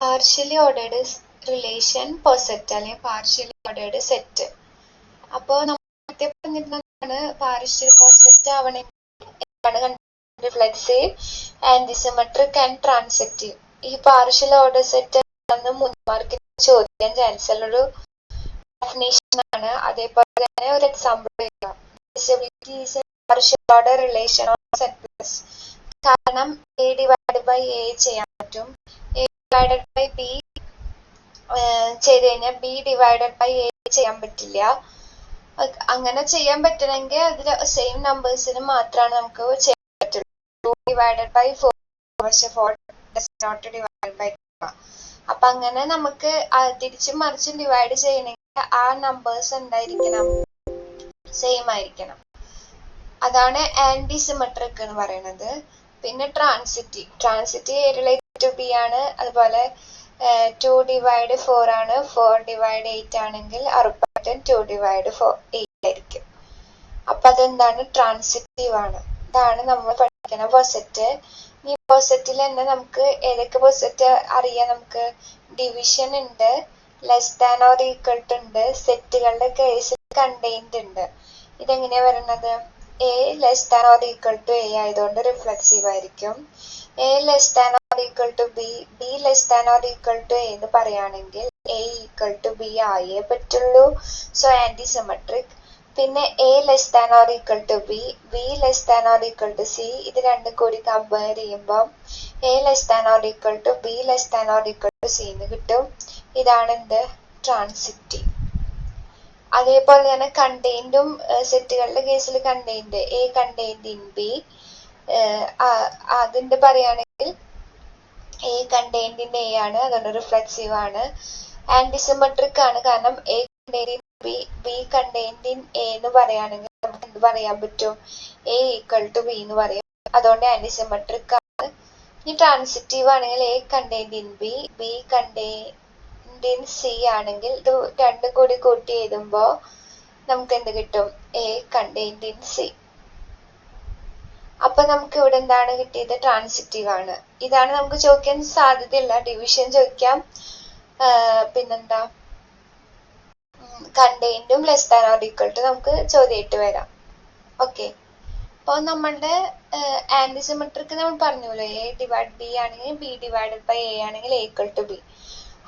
Partially ordered relation per set അല്ലെങ്കിൽ partially ordered set. അപ്പോൾ നമ്മൾ പറഞ്ഞിരുന്നതാണ് പാർഷ്യൽ പെർ സെറ്റ് ആവണമെങ്കിൽ റിഫ്ലെക്സീവ്, ആന്റിസിമെട്രിക് ആൻഡ് ട്രാൻസിറ്റീവ്. ഈ പാർഷ്യൽ ഓർഡർ സെറ്റ് മുൻ മാർക്കിന് ചോദിക്കാൻ ചാൻസ് ഉള്ള ഒരു ഡെഫിനേഷൻ ആണ്. അതേപോലെ തന്നെ ഒരു എക്സാമ്പിൾ ചെയ്യാം. Disability is A partial order relation of set plus. കാരണം എ ഡിവൈഡ് ബൈ എ ചെയ്യാൻ പറ്റും, എ ഡിവൈഡഡ് ബൈ ബി ചെയ്ത് കഴിഞ്ഞാൽ ബി ഡിവൈഡഡ് ബൈ എ ചെയ്യാൻ പറ്റില്ല. അങ്ങനെ ചെയ്യാൻ പറ്റണമെങ്കിൽ അതിൽ സെയിം നമ്പേഴ്സിന് മാത്രമാണ് നമുക്ക് ചെയ്യാൻ പറ്റുള്ളൂ. 2 ഡിവൈഡഡ് ബൈ 4 പക്ഷെ 4 ഡസ് നോട്ട് ഡിവൈഡ് ബൈ 2. അപ്പൊ അങ്ങനെ നമുക്ക് തിരിച്ചും മറിച്ചും ഡിവൈഡ് ചെയ്യണമെങ്കിൽ ആ നമ്പേഴ്സ് എന്തായിരിക്കണം, സെയിം ആയിരിക്കണം. അതാണ് ആന്റിസിമെട്രിക് എന്ന് പറയുന്നത്. പിന്നെ ട്രാൻസിറ്റീവ് റിലേറ്റഡ് ടു ബി ആണ്. അതുപോലെ 2 ഡിവൈഡ് 4 ആണ്, 4 ഡിവൈഡ് 8 ആണെങ്കിൽ ഉറപ്പായിട്ടും 2 ഡിവൈഡ് 8 ആയിരിക്കും. അപ്പൊ അതെന്താണ്, ട്രാൻസിറ്റീവ് ആണ്. ഇതാണ് നമ്മൾ പഠിക്കുന്ന പൊസെറ്റ്. ഈ പൊസെറ്റിൽ തന്നെ നമുക്ക് ഏതൊക്കെ പൊസെറ്റ് അറിയാം. നമുക്ക് ഡിവിഷൻ ഉണ്ട്, less than or equal to ഉണ്ട്, സെറ്റുകളുടെ കേസിൽ കണ്ടെയ്ൻഡ് ഉണ്ട്. ഇതെങ്ങനെയാ വരുന്നത്, a less than or equal to a ആയതുകൊണ്ട് റിഫ്ലെക്സീവ് ആയിരിക്കും. A less than or equal to b, b less than or equal to a എന്ന് പറയുകയാണെങ്കിൽ എ ഈക്വൽ ടു ബി ആയേ പറ്റുള്ളൂ. So antisymmetric. പിന്നെ a less than or equal to b, b less than or equal to c. ഇത് രണ്ടും കൂടി compare ചെയ്യുമ്പോൾ A less than or equal to b less than or equal to c എന്ന് കിട്ടും. ഇതാണ് എന്ത്, ട്രാൻസിറ്റീവ്. അതേപോലെ തന്നെ കണ്ടെയ്ൻഡും സെറ്റുകളുടെ കേസിൽ contained A contained in B, അതിന്റെ പറയുകയാണെങ്കിൽ എ കണ്ടെയ്ൻഡ് ഇൻ എ ആണ്, അതുകൊണ്ട് റിഫ്ലെക്സീവ് ആണ്. ആന്റിസിമെട്രിക് ആണ്, കാരണം A contained in B, B contained in A എന്ന് പറയുകയാണെങ്കിൽ നമുക്ക് എന്ത് പറയാൻ പറ്റും, എ ഈക്വൽ ടു ബി എന്ന് പറയും. അതുകൊണ്ട് ആന്റിസിമെട്രിക് ആണ്. ഇനി ട്രാൻസിറ്റീവ് ആണെങ്കിൽ A contained in B, B contained in C ആണെങ്കിൽ ഇത് രണ്ടും കൂടി കൂട്ടി എഴുതുമ്പോൾ നമുക്ക് എന്ത് കിട്ടും, എ കണ്ടെയ്ൻഡ് ഇൻ സി. അപ്പൊ നമുക്ക് ഇവിടെ എന്താണ് കിട്ടിയത്, ട്രാൻസിറ്റീവ് ആണ്. ഇതാണ് നമുക്ക് ചോദിക്കാൻ സാധ്യതയുള്ള ഡിവിഷൻ ചോദിക്കാം. പിന്നെന്താ, കണ്ടെയ്ൻഡും less than or equal to നമുക്ക് ചോദ്യമായിട്ട് വരാം. ഓക്കെ, അപ്പോൾ നമ്മളുടെ ആന്റിസിമെട്രിക് നമ്മൾ പറഞ്ഞല്ലോ, എ ഡിവൈഡ് ബി ആണെങ്കിൽ ബി ഡിവൈഡഡ് ബൈ എ ആണെങ്കിൽ എ ഈക്വൽ ടു ബി.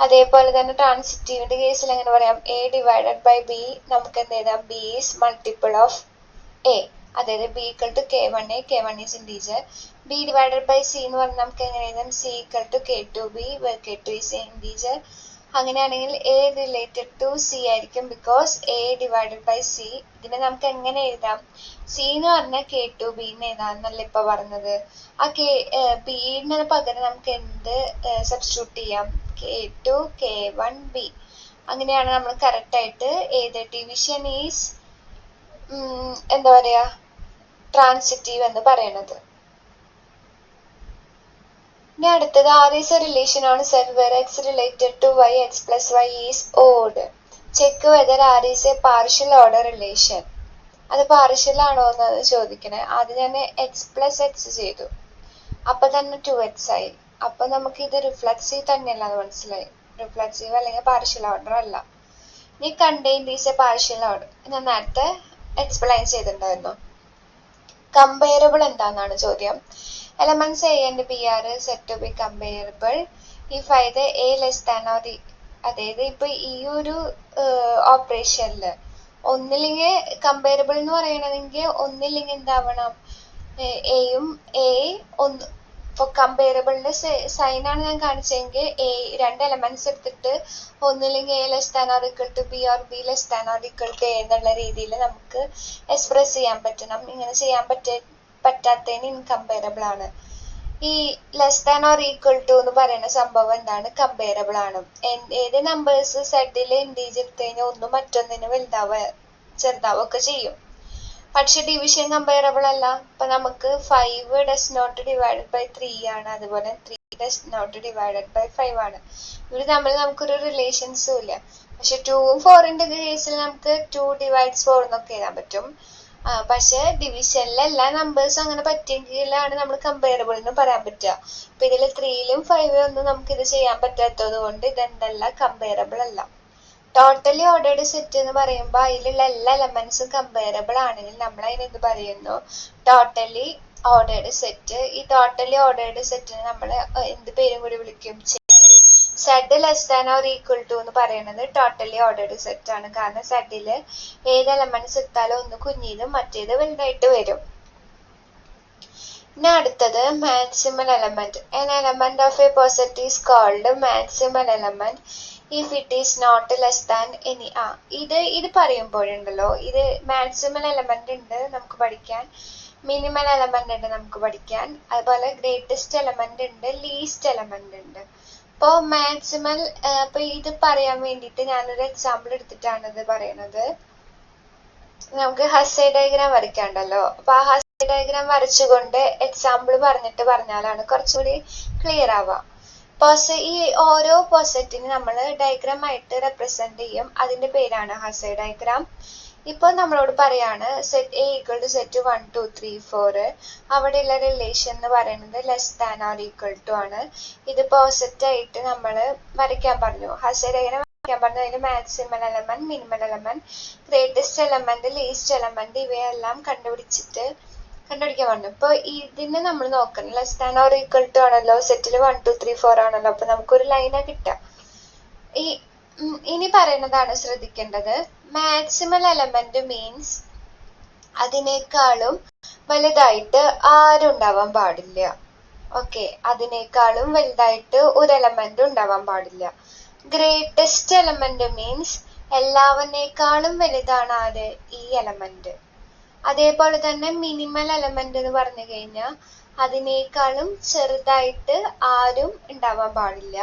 അതേപോലെ തന്നെ ട്രാൻസിറ്റീവിന്റെ കേസിൽ എങ്ങനെ പറയാം, എ ഡിവൈഡഡ് ബൈ ബി നമുക്ക് എന്ത് എഴുതാം, B is multiple of A. അതായത് B equal to K1A, K1 is integer. B divided by C എന്ന് പറഞ്ഞാൽ നമുക്ക് എങ്ങനെ എഴുതാം, C equal to K2B, K2 is integer. അങ്ങനെയാണെങ്കിൽ എ റിലേറ്റഡ് ടു സി ആയിരിക്കും, because A divided by C. ഇതിനെ നമുക്ക് എങ്ങനെ എഴുതാം, സി എന്ന് പറഞ്ഞാൽ K2B എന്ന് എഴുതാം എന്നല്ല ഇപ്പൊ പറഞ്ഞത്. ആ ബിന് പകരം നമുക്ക് എന്ത് സബ്സ്റ്റിറ്റ്യൂട്ട് ചെയ്യാം, K2 K1B. അങ്ങനെയാണ് നമ്മൾ കറക്റ്റ് ആയിട്ട് ഏത് ഡിവിഷൻ ഈസ് എന്താ പറയാ, ട്രാൻസിറ്റീവ് എന്ന് പറയുന്നത്. ഇനി അടുത്തത് R is a relation on Z where X related to Y, X plus Y is odd. Check whether R is a partial order relation. അത് പാർഷ്യൽ ആണോ എന്ന് ചോദിക്കണേ. ആദ്യം ഞാൻ X plus X ചെയ്തു, അപ്പൊ തന്നെ 2X ആയി. അപ്പൊ നമുക്ക് ഇത് റിഫ്ലെക്സീവ് തന്നെയല്ല, അത് മനസ്സിലായി. റിഫ്ലെക്സീവ് അല്ലെങ്കിൽ പാർഷ്യൽ ഓർഡർ അല്ല. ഇനി contained is A partial order ഞാൻ നേരത്തെ എക്സ്പ്ലെയിൻ ചെയ്തിട്ടുണ്ടായിരുന്നു. കമ്പയറബിൾ എന്താണെന്നാണ് ചോദ്യം. Elements A and B are said to be comparable if either A less than or അതായത് ഇപ്പൊ ഈ ഒരു ഓപ്പറേഷനില് ഒന്നില്ലെങ്കിൽ കമ്പയറബിൾ എന്ന് പറയണമെങ്കിൽ ഒന്നില്ലെങ്കിൽ എന്താവണം, എയും എ ഒന്ന്. ഇപ്പൊ കമ്പയറബിളിന്റെ സൈൻ ആണ് ഞാൻ കാണിച്ചെങ്കിൽ എ രണ്ട് എലമെന്റ്സ് എടുത്തിട്ട് ഒന്നില്ലെങ്കിൽ a less than or equal to b or b less than or equal to a എന്നുള്ള രീതിയിൽ നമുക്ക് എക്സ്പ്രസ് ചെയ്യാൻ പറ്റണം. ഇങ്ങനെ ചെയ്യാൻ പറ്റാത്തതിന് ഇൻകമ്പയറബിൾ ആണ്. ഈ less than or equal to എന്ന് പറയുന്ന സംഭവം എന്താണ്, കമ്പയറബിൾ ആണ്. ഏത് നമ്പേഴ്സ് സെഡിൽ ഇൻറ്റീജർ എടുത്തു കഴിഞ്ഞാൽ ഒന്നും മറ്റൊന്നിന് വലുതാവുക ചെറുതാവുക ഒക്കെ ചെയ്യും. പക്ഷെ ഡിവിഷൻ കമ്പയറബിൾ അല്ല. ഇപ്പൊ നമുക്ക് 5 ഡസ് നോട്ട് ഡിവൈഡഡ് ബൈ 3 ആണ്, അതുപോലെ 3 ഡസ് നോട്ട് ഡിവൈഡഡ് ബൈ 5 ആണ്. ഇവര് തമ്മിൽ നമുക്കൊരു റിലേഷൻസും ഇല്ല. പക്ഷെ 2ഉം 4ന്റെ കേസിൽ നമുക്ക് 2 ഡിവൈഡ്സ് 4 എന്നൊക്കെ എഴുതാൻ പറ്റും. പക്ഷെ ഡിവിഷനിലെ എല്ലാ നമ്പേഴ്സും അങ്ങനെ പറ്റിയെങ്കിലാണ് നമ്മൾ കമ്പയറബിൾ എന്ന് പറയാൻ പറ്റുക. അപ്പൊ ഇതിൽ 3ലും 5ലും ഒന്നും നമുക്ക് ഇത് ചെയ്യാൻ പറ്റാത്തത് കൊണ്ട് ഇതെന്തല്ല, കമ്പയറബിൾ അല്ല. ടോട്ടലി ഓർഡേർഡ് സെറ്റ് എന്ന് പറയുമ്പോൾ അതിലുള്ള എല്ലാ എലമെന്റ്സും കമ്പയറബിൾ ആണെങ്കിൽ നമ്മൾ അതിന് എന്ത് പറയുന്നു, ടോട്ടലി ഓർഡേർഡ് സെറ്റ്. ഈ ടോട്ടലി ഓർഡേർഡ് സെറ്റിന് നമ്മൾ എന്ത് പേരും കൂടി വിളിക്കും, said less than or equal to എന്ന് പറയുന്നത് ടോട്ടലി ഓർഡേർഡ് സെറ്റ് ആണ്. കാരണം സെഡില് ഏത് എലമെന്റ്സ് എടുത്താലും ഒന്ന് കുഞ്ഞിതും മറ്റേത് വലുതായിട്ട് വരും. ഇനി അടുത്തത് maximal element. An element of a set is called maximal element if it is not less than any. ഇത് പറയുമ്പോഴുണ്ടല്ലോ, ഇത് മാക്സിമൽ എലമെന്റ് ഉണ്ട് നമുക്ക് പഠിക്കാൻ, മിനിമൽ എലമെന്റ് ഉണ്ട് നമുക്ക് പഠിക്കാൻ, അതുപോലെ ഗ്രേറ്റസ്റ്റ് എലമെന്റ് ഉണ്ട്, ലീസ്റ്റ് എലമെന്റ് ഉണ്ട്. അപ്പോൾ മാക്സിമൽ, അപ്പൊ ഇത് പറയാൻ വേണ്ടിയിട്ട് ഞാനൊരു എക്സാമ്പിൾ എടുത്തിട്ടാണ് ഇത് പറയുന്നത്. നമുക്ക് ഹസേ ഡയഗ്രാം വരയ്ക്കാണ്ടല്ലോ, അപ്പൊ ആ ഹസേ ഡയഗ്രാം വരച്ചുകൊണ്ട് എക്സാമ്പിൾ പറഞ്ഞാലാണ് കുറച്ചുകൂടി ക്ലിയർ ആവുക. ഈ ഓരോ പൊസറ്റിന് നമ്മൾ ഡയഗ്രാം ആയിട്ട് റെപ്രസെന്റ് ചെയ്യും, അതിന്റെ പേരാണ് ഹസേ ഡയഗ്രാം. ഇപ്പൊ നമ്മളോട് പറയാണ് set A equal to set 1 2 3 4, അവിടെയുള്ള റിലേഷൻ എന്ന് പറയുന്നത് less than or equal to ആണ്. ഇത് പോസിറ്റ് ആയിട്ട് നമ്മൾ വരയ്ക്കാൻ പറഞ്ഞു, ഹസേ ഡയഗ്രാം വരയ്ക്കാൻ പറഞ്ഞു. അതിന് maximal element, minimal element, greatest element, least element ഇവയെല്ലാം കണ്ടുപിടിക്കാൻ പറഞ്ഞു. ഇപ്പൊ ഇതിന് നമ്മൾ നോക്കണം, less than or equal to ആണല്ലോ, സെറ്റിൽ 1 2 3 4 ആണല്ലോ, അപ്പൊ നമുക്കൊരു ലൈനാ കിട്ടുക. ഇനി പറയുന്നതാണ് ശ്രദ്ധിക്കേണ്ടത്. മാക്സിമൽ എലമെന്റ് മീൻസ് അതിനേക്കാളും വലുതായിട്ട് ആരും ഉണ്ടാവാൻ പാടില്ല. ഓക്കെ, അതിനേക്കാളും വലുതായിട്ട് ഒരു എലമെന്റ് ഉണ്ടാവാൻ പാടില്ല. ഗ്രേറ്റസ്റ്റ് എലമെന്റ് മീൻസ് എല്ലാവരേക്കാളും വലുതാണ് ആര്, ഈ എലമെന്റ്. അതേപോലെ തന്നെ മിനിമൽ എലമെന്റ് എന്ന് പറഞ്ഞു കഴിഞ്ഞാൽ അതിനേക്കാളും ചെറുതായിട്ട് ആരും ഉണ്ടാവാൻ പാടില്ല.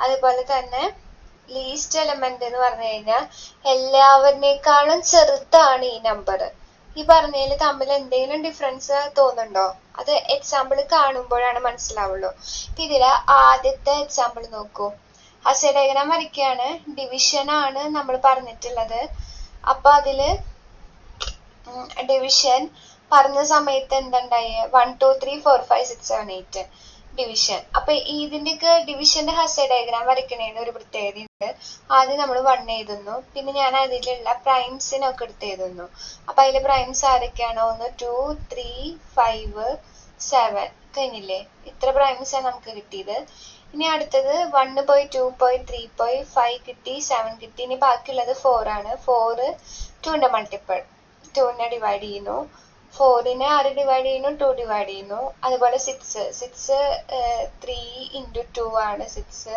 അതുപോലെ തന്നെ ലീസ്റ്റ് എലമെന്റ് എന്ന് പറഞ്ഞു കഴിഞ്ഞാൽ എല്ലാവരിനേക്കാളും ചെറുതാണ് ഈ നമ്പർ. ഈ പറഞ്ഞതിൽ തമ്മിൽ എന്തെങ്കിലും ഡിഫറൻസ് തോന്നുന്നുണ്ടോ? അത് എക്സാമ്പിൾ കാണുമ്പോഴാണ് മനസ്സിലാവുള്ളൂ. ഇതില് ആദ്യത്തെ എക്സാമ്പിൾ നോക്കൂ. ഹസേ ഡയഗ്രാം വരയ്ക്കുകയാണ്, ഡിവിഷൻ ആണ് നമ്മൾ പറഞ്ഞിട്ടുള്ളത്. അപ്പൊ അതില് ഡിവിഷൻ പറഞ്ഞ സമയത്ത് എന്തുണ്ടായി, 1 2 3 4 5 6 7 8 ഡിവിഷൻ. അപ്പൊ ഇതിന്റെയൊക്കെ ഡിവിഷന്റെ ഹസേ ഡയഗ്രാം വരയ്ക്കണേന് ഒരു പ്രത്യേകത ഉണ്ട്. ആദ്യം നമ്മൾ 1 എഴുതുന്നു, പിന്നെ ഞാൻ അതിലുള്ള പ്രൈംസിനൊക്കെ എടുത്ത് എഴുതുന്നു. അപ്പൊ അതില് പ്രൈംസ് ആരൊക്കെയാണോ, 1 2 3 5 7 കഴിഞ്ഞില്ലേ, ഇത്ര പ്രൈംസാണ് നമുക്ക് കിട്ടിയത്. ഇനി അടുത്തത് 1 പോയി 2 പോയി 3 പോയി 5 കിട്ടി, 7 കിട്ടി. ഇനി ബാക്കിയുള്ളത് 4 ആണ്. 4 2ന്റെ മൾട്ടിപ്പിൾ, 2നെ ഡിവൈഡ് ചെയ്യുന്നു. 4നെ ആര് ഡിവൈഡ് ചെയ്യുന്നു, 2 ഡിവൈഡ് ചെയ്യുന്നു. അതുപോലെ 6 3 into 2 ആണ് 6.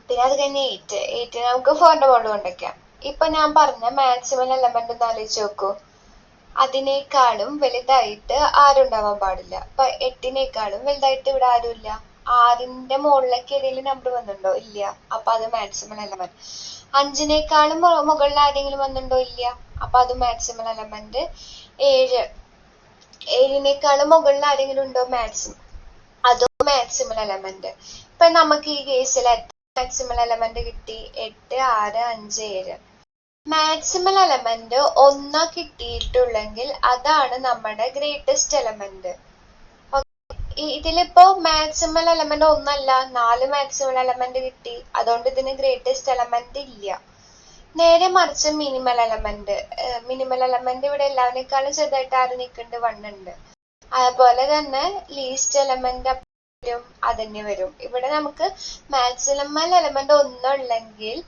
പിന്നെ അത് കഴിഞ്ഞ് 8 നമുക്ക് 4ന്റെ മുകളിൽ കൊണ്ടുവയ്ക്കാം. ഇപ്പൊ ഞാൻ പറഞ്ഞ മാക്സിമം എലമെന്റ് ഒന്ന് ആലോചിച്ച് നോക്കൂ. അതിനേക്കാളും വലുതായിട്ട് ആരുണ്ടാവാൻ പാടില്ല. അപ്പൊ 8നേക്കാളും വലുതായിട്ട് ഇവിടെ ആരുമില്ല. 6ന്റെ മുകളിലേക്ക് ഏതെങ്കിലും നമ്പർ വന്നിട്ടുണ്ടോ, ഇല്ല. അപ്പൊ അത് മാക്സിമം എലമെന്റ്. 5നേക്കാളും മുകളിൽ ആരെങ്കിലും വന്നിട്ടുണ്ടോ, ഇല്ല. അപ്പൊ അത് മാക്സിമൽ എലമെന്റ്. 7നേക്കാളും മുകളിൽ ആരെങ്കിലും ഉണ്ടോ, മാക്സിമം, അതും മാക്സിമൽ എലമെന്റ്. ഇപ്പൊ നമുക്ക് ഈ കേസിൽ മാക്സിമൽ എലമെന്റ് കിട്ടി 8 6 5 7. മാക്സിമൽ എലമെന്റ് 1 കിട്ടിയിട്ടുള്ളെങ്കിൽ അതാണ് നമ്മുടെ ഗ്രേറ്റസ്റ്റ് എലമെന്റ്. ഇതിലിപ്പോ മാക്സിമൽ എലമെന്റ് 1 അല്ല, 4 മാക്സിമൽ എലമെന്റ് കിട്ടി, അതുകൊണ്ട് ഇതിന് ഗ്രേറ്റസ്റ്റ് എലമെന്റ് ഇല്ല. നേരെ മറിച്ച് മിനിമൽ എലമെന്റ് ഇവിടെ എല്ലാവരേക്കാളും ചെറുതായിട്ട് ആര് നിൽക്കുന്നുണ്ട്, 1 ഉണ്ട്. അതുപോലെ തന്നെ ലീസ്റ്റ് എലമെന്റ് അതന്നെ വരും. ഇവിടെ നമുക്ക് മാക്സിമൽ എലമെന്റ് 1 ഉള്ളെങ്കിൽ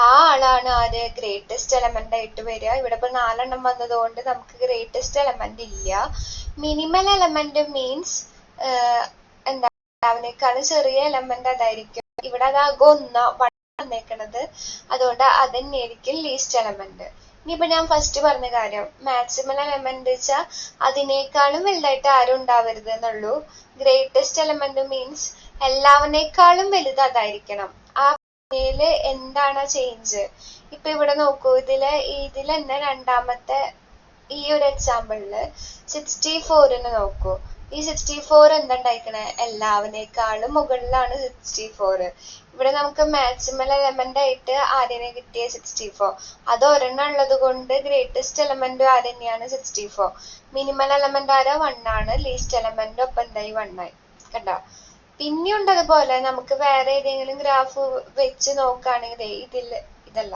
ആ ആളാണ് ആര്, ഗ്രേറ്റസ്റ്റ് എലമെന്റ് ആയിട്ട് വരിക. ഇവിടെ ഇപ്പൊ 4 എണ്ണം വന്നതുകൊണ്ട് നമുക്ക് ഗ്രേറ്റസ്റ്റ് എലമെന്റ് ഇല്ല. മിനിമൽ എലമെന്റ് മീൻസ് എന്താ, അവനേക്കാളും ചെറിയ എലമെന്റ് അതായിരിക്കും. ഇവിടെ അതാകും 1 വന്നേക്കണത്, അതുകൊണ്ട് അതന്നെയായിരിക്കും ലീസ്റ്റ് എലമെന്റ്. ഇനിയിപ്പോ ഞാൻ ഫസ്റ്റ് പറഞ്ഞ കാര്യം, മാക്സിമൽ എലമെന്റ് വെച്ചാൽ അതിനേക്കാളും വലുതായിട്ട് ആരും ഉണ്ടാവരുത് എന്നുള്ളൂ. ഗ്രേറ്റസ്റ്റ് എലമെന്റ് മീൻസ് എല്ലാവരേക്കാളും വലുത് അതായിരിക്കണം. ആ യില് എന്താണ് ചേഞ്ച്? ഇപ്പൊ ഇവിടെ നോക്കൂ, ഇതിൽ തന്നെ രണ്ടാമത്തെ ഈ ഒരു എക്സാമ്പിളില് 64ന് നോക്കൂ. ഈ 64 എന്തുണ്ടായിക്കണേ, എല്ലാവനേക്കാളും മുകളിലാണ് 64. ഇവിടെ നമുക്ക് മാക്സിമൽ എലമെന്റ് ആയിട്ട് ആര്യനെ കിട്ടിയ 64. അത് ഒരെണ്ണം ഉള്ളത് കൊണ്ട് ഗ്രേറ്റസ്റ്റ് എലമെന്റ് ആരെന്നെയാണ് 64. മിനിമൽ എലമെന്റ് ആരാ 1 ആണ്. ലീസ്റ്റ് എലമെന്റ് ഒപ്പം എന്തായി 1 ആയി. കണ്ടോ? പിന്നെയുണ്ട് അതുപോലെ നമുക്ക് വേറെ ഏതെങ്കിലും ഗ്രാഫ് വെച്ച് നോക്കുകയാണെങ്കിൽ ഇതല്ല,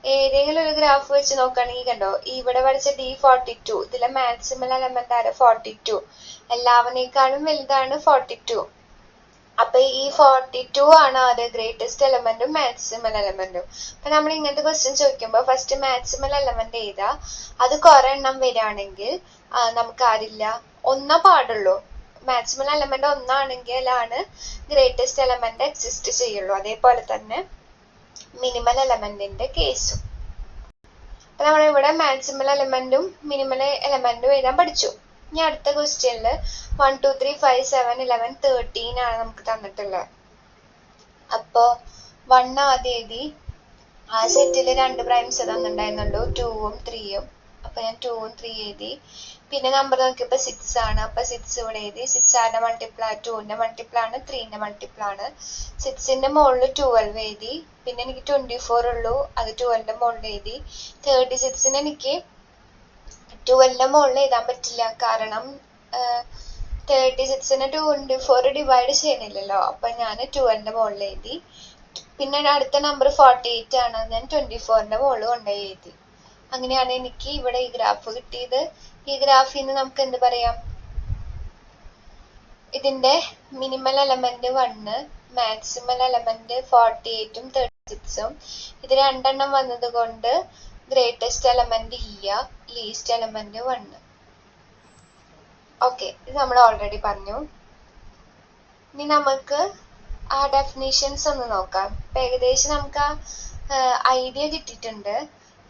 ഏതെങ്കിലും ഒരു ഗ്രാഫ് വെച്ച് നോക്കുകയാണെങ്കിൽ കണ്ടോ, ഇവിടെ വരച്ച D42 ഇതിലെ മാക്സിമൽ എലമെന്റ് ആരാ 42. എല്ലാവനേക്കാളും വലുതാണ് 42. അപ്പൊ ഈ 42 ആണ് അത് ഗ്രേറ്റസ്റ്റ് എലമെന്റും മാക്സിമൽ എലമെന്റും. അപ്പൊ നമ്മൾ ഇങ്ങനത്തെ ക്വസ്റ്റ്യൻ ചോദിക്കുമ്പോൾ ഫസ്റ്റ് മാക്സിമൽ എലമെന്റ് ഏതാ, അത് കുറെ എണ്ണം വരികയാണെങ്കിൽ നമുക്ക് ആരില്ല, ഒന്നാ പാടുള്ളൂ. മാക്സിമൽ എലമെന്റ് ഒന്നാണെങ്കിലാണ് ഗ്രേറ്റസ്റ്റ് എലമെന്റ് എക്സിസ്റ്റ് ചെയ്യുള്ളൂ. അതേപോലെ തന്നെ മിനിമൽ എലമെന്റിന്റെ കേസും. അപ്പൊ നമ്മളിവിടെ മാക്സിമൽ എലമെന്റും മിനിമൽ എലമെന്റും എഴുതാൻ പഠിച്ചു. ഇനി അടുത്ത ക്വസ്റ്റ്യനില് 1 2 3 5 7 11 13 ആണ് നമുക്ക് തന്നിട്ടുള്ളത്. അപ്പോ 1 ആദ്യം എഴുതി. ആ സെറ്റില് 2 പ്രൈംസ് തന്നിട്ടുണ്ടായിരുന്നുള്ളൂ, 2ഉം 3ഉം. അപ്പൊ ഞാൻ 2ഉം 3 എഴുതി. പിന്നെ നമ്പർ നോക്കിയപ്പോ 6 ആണ്. അപ്പൊ 6 ഇവിടെ എഴുതി. 6 ആരുടെ മൾട്ടിപ്പിൾ, 2ന്റെ മൾട്ടിപ്പിൾ ആണ്, 3ന്റെ മൾട്ടിപ്പിൾ ആണ്. 6ന്റെ മുകളിൽ 12 എഴുതി. പിന്നെ എനിക്ക് 24 ഉള്ളൂ, അത് 12ന്റെ മുകളിൽ എഴുതി. 36ന് എനിക്ക് 12ന്റെ മുകളിൽ എഴുതാൻ പറ്റില്ല, കാരണം 36നെ 24 ഡിവൈഡ് ചെയ്യുന്നില്ലല്ലോ. അപ്പൊ ഞാൻ 12ന്റെ മുകളിൽ എഴുതി. പിന്നെ അടുത്ത നമ്പർ 48 ആണ്, ഞാൻ 24ന്റെ മുകളിൽ കൊണ്ടുപോയി എഴുതി. അങ്ങനെയാണ് എനിക്ക് ഇവിടെ ഈ ഗ്രാഫ് കിട്ടിയത്. ഈ ഗ്രാഫിൽ നിന്ന് നമുക്ക് എന്ത് പറയാം, ഇതിന്റെ മിനിമൽ എലമെന്റ് 1, മാക്സിമൽ എലമെന്റ് 48ഉം 36ഉം. ഇത് രണ്ടെണ്ണം വന്നത് കൊണ്ട് ഗ്രേറ്റസ്റ്റ് എലമെന്റ് ഇല്ല, ലീസ്റ്റ് എലമെന്റ് 1. ഓക്കെ, ഇത് നമ്മൾ ഓൾറെഡി പറഞ്ഞു. ഇനി നമുക്ക് ആ ഡെഫിനിഷൻസ് ഒന്ന് നോക്കാം. ഇപ്പൊ ഏകദേശം നമുക്ക് ആ ഐഡിയ കിട്ടിയിട്ടുണ്ട്.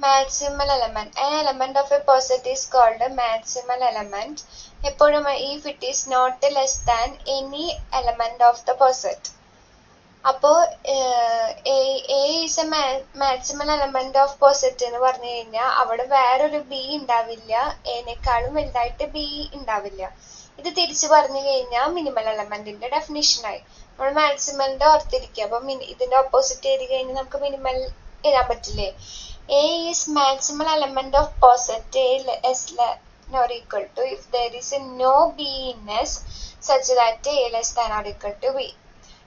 Maximal element, an element of a poset is called maximal element എപ്പോഴും if it is not less than any element of the poset. അപ്പോ A is a maximal element of poset എന്ന് പറഞ്ഞു കഴിഞ്ഞാൽ അവിടെ വേറൊരു B ഉണ്ടാവില്ല, Aനേക്കാളും വലുതായിട്ട് B ഉണ്ടാവില്ല. ഇത് തിരിച്ചു പറഞ്ഞു കഴിഞ്ഞാൽ മിനിമൽ എലമെന്റിന്റെ ഡെഫിനിഷനായി. നമ്മൾ മാക്സിമലിന്റെ ഓർത്തിരിക്കുക. അപ്പൊ ഇതിന്റെ ഓപ്പോസിറ്റ് എഴുതി കഴിഞ്ഞാൽ നമുക്ക് മിനിമൽ എഴുതാൻ പറ്റില്ലേ. A is maximal element of poset A less than or equal to if there is no B in S such that A less than or equal to B.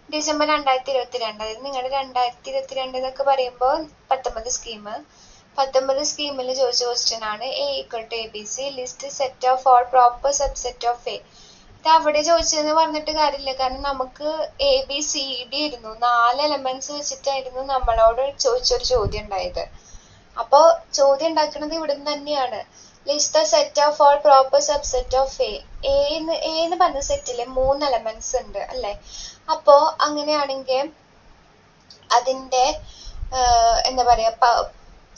December 2022, അതായത് നിങ്ങളുടെ 2022 എന്നൊക്കെ പറയുമ്പോൾ 19 സ്കീമിൽ ചോദിച്ച ക്വസ്റ്റ്യൻ ആണ്. A equal to ABC list set of all proper subset of A. ഇത് അവിടെ ചോദിച്ചതെന്ന് പറഞ്ഞിട്ട് കാര്യമില്ല, കാരണം നമുക്ക് ABCD ആയിരുന്നു, 4 എലമെന്റ്സ് വെച്ചിട്ടായിരുന്നു നമ്മളോട് ചോദിച്ചൊരു ചോദ്യം ഉണ്ടായത്. അപ്പോ ചോദ്യം ഉണ്ടാക്കുന്നത് ഇവിടുന്ന് തന്നെയാണ്. List the set of all proper subset of A. എന്ന് പറഞ്ഞ സെറ്റില് 3 എലമെന്റ്സ് ഉണ്ട് അല്ലെ. അപ്പോ അങ്ങനെയാണെങ്കിൽ അതിന്റെ എന്താ പറയാ,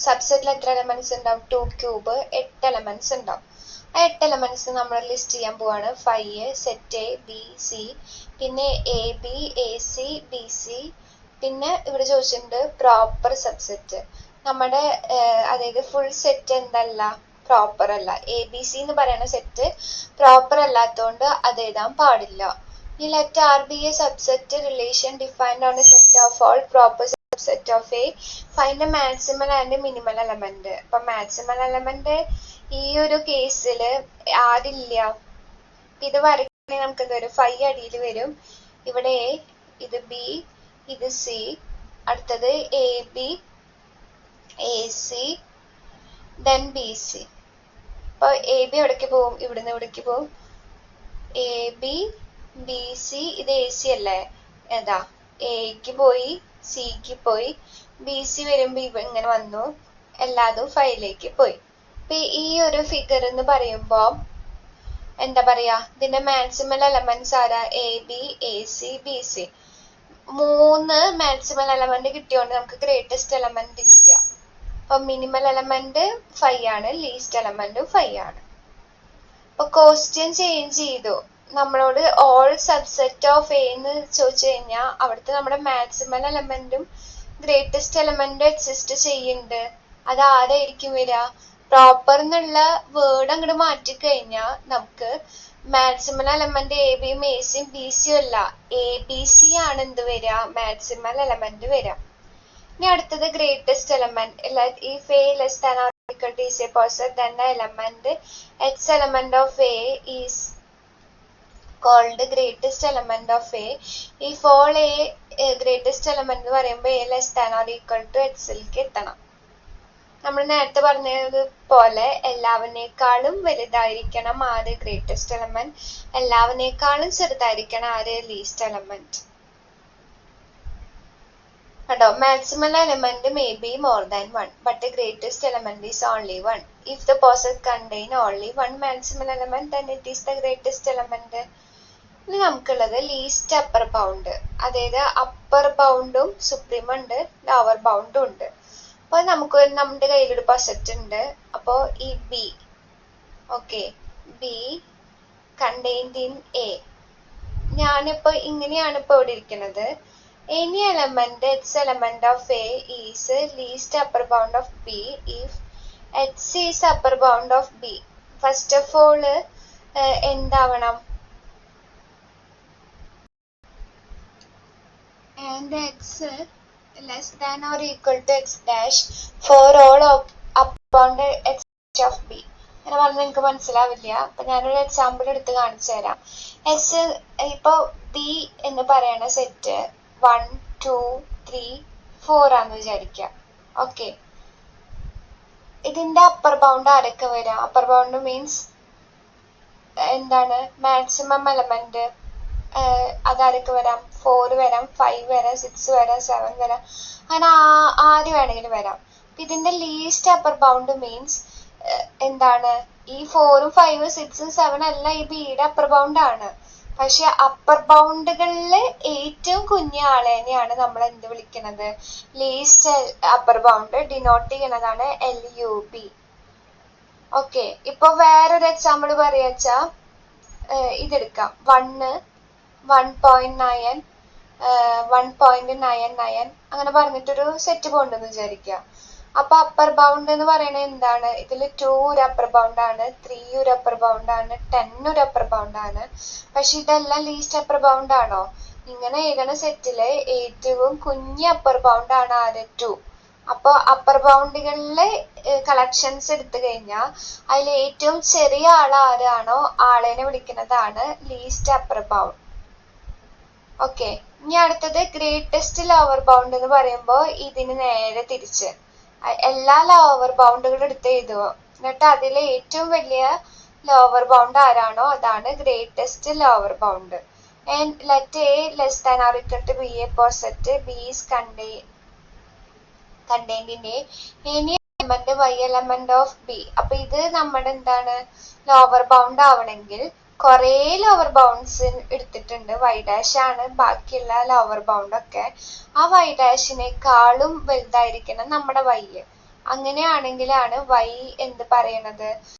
സബ്സെറ്റിൽ എത്ര എലമെന്റ്സ് ഉണ്ടാവും, 2 ക്യൂബ് 8 എലമെന്റ്സ് ഉണ്ടാവും. ആ 8 എലമെന്റ്സ് നമ്മൾ ലിസ്റ്റ് ചെയ്യാൻ പോവാണ്. 5 സെറ്റ് A B C, പിന്നെ AB AC BC, പിന്നെ ഇവിടെ ചോദിച്ചിട്ടുണ്ട് പ്രോപ്പർ സബ്സെറ്റ്. നമ്മുടെ അതായത് ഫുൾ സെറ്റ് എന്തല്ല, പ്രോപ്പർ അല്ല. ABC എന്ന് പറയുന്ന സെറ്റ് പ്രോപ്പർ അല്ലാത്തതുകൊണ്ട് അത് എഴുതാൻ പാടില്ല. ഈ let R be a subset relation defined on a set of all proper subset of A. Find the maximal and minimal element. അപ്പൊ മാക്സിമൽ എലമെന്റ് ഈ ഒരു കേസില് ആരില്ല. ഇത് വരയ്ക്കുകയാണെങ്കിൽ നമുക്ക് എന്ത് വരും, 5 അടിയിൽ വരും. ഇവിടെ A, ഇത് B, ഇത് C, അടുത്തത് AB AC then BC. അപ്പൊ AB എവിടേക്ക് പോവും, ഇവിടുന്ന് ഇവിടേക്ക് പോവും. AB BC, ഇത് AC അല്ലേ, ഏതാ Aക്ക് പോയി Cക്ക് പോയി, BC വരുമ്പോ ഇങ്ങനെ വന്നു, എല്ലാതും 5ലേക്ക് പോയി. അപ്പൊ ഈ ഒരു ഫിഗർ എന്ന് പറയുമ്പോ എന്താ പറയാ, ഇതിന്റെ മാക്സിമൽ എലമെന്റ്സ് ആരാ, AB AC BC. 3 maximal element കിട്ടിയോണ്ട് നമുക്ക് ഗ്രേറ്റസ്റ്റ് എലമെന്റ് ഇല്ല. അപ്പൊ മിനിമൽ എലമെന്റ് 5 ആണ്, ലീസ്റ്റ് എലമെന്റും 5 ആണ്. അപ്പൊ ക്വസ്റ്റ്യൻ ചേഞ്ച് ചെയ്തു. നമ്മളോട് ഓൾ സബ്സെറ്റ് ഓഫ് A എന്ന് ചോദിച്ചു കഴിഞ്ഞാൽ അവിടുത്തെ നമ്മുടെ മാക്സിമൽ എലമെന്റും ഗ്രേറ്റസ്റ്റ് എലമെന്റും എക്സിസ്റ്റ് ചെയ്യുന്നുണ്ട്. അത് ആരായിരിക്കും വരിക, പ്രോപ്പർ എന്നുള്ള വേർഡ് അങ്ങോട്ട് മാറ്റി കഴിഞ്ഞാൽ നമുക്ക് മാക്സിമൽ എലമെന്റ് എ ബിയും എ സിയും ബി സിയും അല്ല, എ ബി സി ആണ് എന്ത് വരിക, മാക്സിമൽ എലമെന്റ് വരിക. ഇനി അടുത്തത് greatest element. If A less than or equal two is A positive then the element x element of a is called greatest element of a. if all a greatest element എന്ന് പറയുമ്പോൾ a less than or equal to x ലേക്ക് എത്തണം. നമ്മൾ നേരത്തെ പറഞ്ഞതുപോലെ എല്ലാവനേക്കാളും വലുതായിരിക്കണം ആര്, greatest element. എല്ലാവനേക്കാളും ചെറുതായിരിക്കണം ആര്, ലീസ്റ്റ് എലമെന്റ്. കേട്ടോ, maximal element may be more than 1 but the greatest element is only 1. if the poset contain only one maximal element then it is the greatest element. ഇനി നമുക്കുള്ളത് ലീസ്റ്റ് അപ്പർ ബൗണ്ട്. അതായത് upper ബൗണ്ടും supreme ഉണ്ട്, lower ബൗണ്ടും ഉണ്ട്. അപ്പൊ നമുക്ക് നമ്മുടെ കയ്യിലൊരു പൊസറ്റ് ഉണ്ട്. അപ്പോ ഈ B, okay, B contained in A. ഞാനിപ്പോ ഇങ്ങനെയാണ് ഇപ്പൊ ഇവിടെ ഇരിക്കുന്നത്. any element x element of a is least upper bound of b if x is upper bound of b. first of all എന്താവണം, and x less than or equal to x dash for all upper bound x of b. അങ്ങനെ പറഞ്ഞാൽ നിങ്ങൾക്ക് മനസ്സിലാവില്ല. അപ്പൊ ഞാനൊരു example എടുത്ത് കാണിച്ചു തരാം. S ഇപ്പൊ ബി എന്ന് പറയുന്ന സെറ്റ് 1 2 3 4 ആണെന്ന് വിചാരിക്കുക. ഓക്കെ, ഇതിന്റെ അപ്പർ ബൗണ്ട് ആരൊക്കെ വരാം? അപ്പർ ബൗണ്ട് മീൻസ് എന്താണ്, മാക്സിമം എലമെന്റ് അതാരൊക്കെ വരാം? 4 വരാം, 5 വരാം, 6 വരാം, 7 വരാം, അങ്ങനെ ആര് വേണമെങ്കിലും വരാം. ഇതിന്റെ ലീസ്റ്റ് അപ്പർ ബൗണ്ട് മീൻസ് എന്താണ്, ഈ 4 5 6 7 എല്ലാം ഈ ബിയുടെ അപ്പർ ബൗണ്ട് ആണ്. പക്ഷെ അപ്പർ ബൗണ്ടുകളില് ഏറ്റവും കുഞ്ഞ ആളെന്നെയാണ് നമ്മൾ എന്ത് വിളിക്കുന്നത്, ലീസ്റ്റ് അപ്പർ ബൗണ്ട്. ഡിനോട്ട് ചെയ്യണതാണ് LUB. ഓക്കെ, ഇപ്പൊ വേറൊരു എക്സാമ്പിൾ പറയാച്ചാ ഇതെടുക്കാം. 1 1.9 1.99 അങ്ങനെ പറഞ്ഞിട്ടൊരു സെറ്റ് പോണ്ടെന്ന് വിചാരിക്കുക. അപ്പൊ അപ്പർ ബൗണ്ട് എന്ന് പറയുന്നത് എന്താണ്, ഇതിൽ 2 ഒരു അപ്പർ ബൗണ്ട് ആണ്, 3 ഒരു അപ്പർ ബൗണ്ട് ആണ്, 10 ഒരു അപ്പർ ബൗണ്ട് ആണ്. പക്ഷെ ഇതെല്ലാം ലീസ്റ്റ് അപ്പർ ബൗണ്ട് ആണോ? ഇങ്ങനെ എഴുതണ സെറ്റില് ഏറ്റവും കുഞ്ഞ അപ്പർ ബൗണ്ട് ആണ് ആര്, 2. അപ്പൊ അപ്പർ ബൗണ്ടുകളിലെ കളക്ഷൻസ് എടുത്തു കഴിഞ്ഞാൽ അതിൽ ഏറ്റവും ചെറിയ ആൾ ആരാണോ ആളെനെ വിളിക്കുന്നതാണ് ലീസ്റ്റ് അപ്പർ ബൗണ്ട്. ഓക്കെ, ഇനി അടുത്തത് ഗ്രേറ്റസ്റ്റ് ലോവർ ബൗണ്ട് എന്ന് പറയുമ്പോൾ ഇതിന് നേരെ തിരിച്ച് എല്ലാ ലോവർ ബൗണ്ടുകളും എടുത്ത് എഴുതുക. എന്നിട്ട് അതിലെ ഏറ്റവും വലിയ ലോവർ ബൗണ്ട് ആരാണോ അതാണ് greatest lower bound. and let a less than or equal to be a poset, b is contained in a any element y element of b. അപ്പൊ ഇത് നമ്മുടെ എന്താണ്, ലോവർ ബൗണ്ട് ആവണമെങ്കിൽ കുറെ ലോവർ ബൗണ്ട്സ് എടുത്തിട്ടുണ്ട്. y dash ആണ് ബാക്കിയുള്ള lower bound ഒക്കെ. ആ y ഡാഷിനേക്കാളും വലുതായിരിക്കണം നമ്മുടെ y. അങ്ങനെയാണെങ്കിലാണ് y എന്ത് പറയണത്,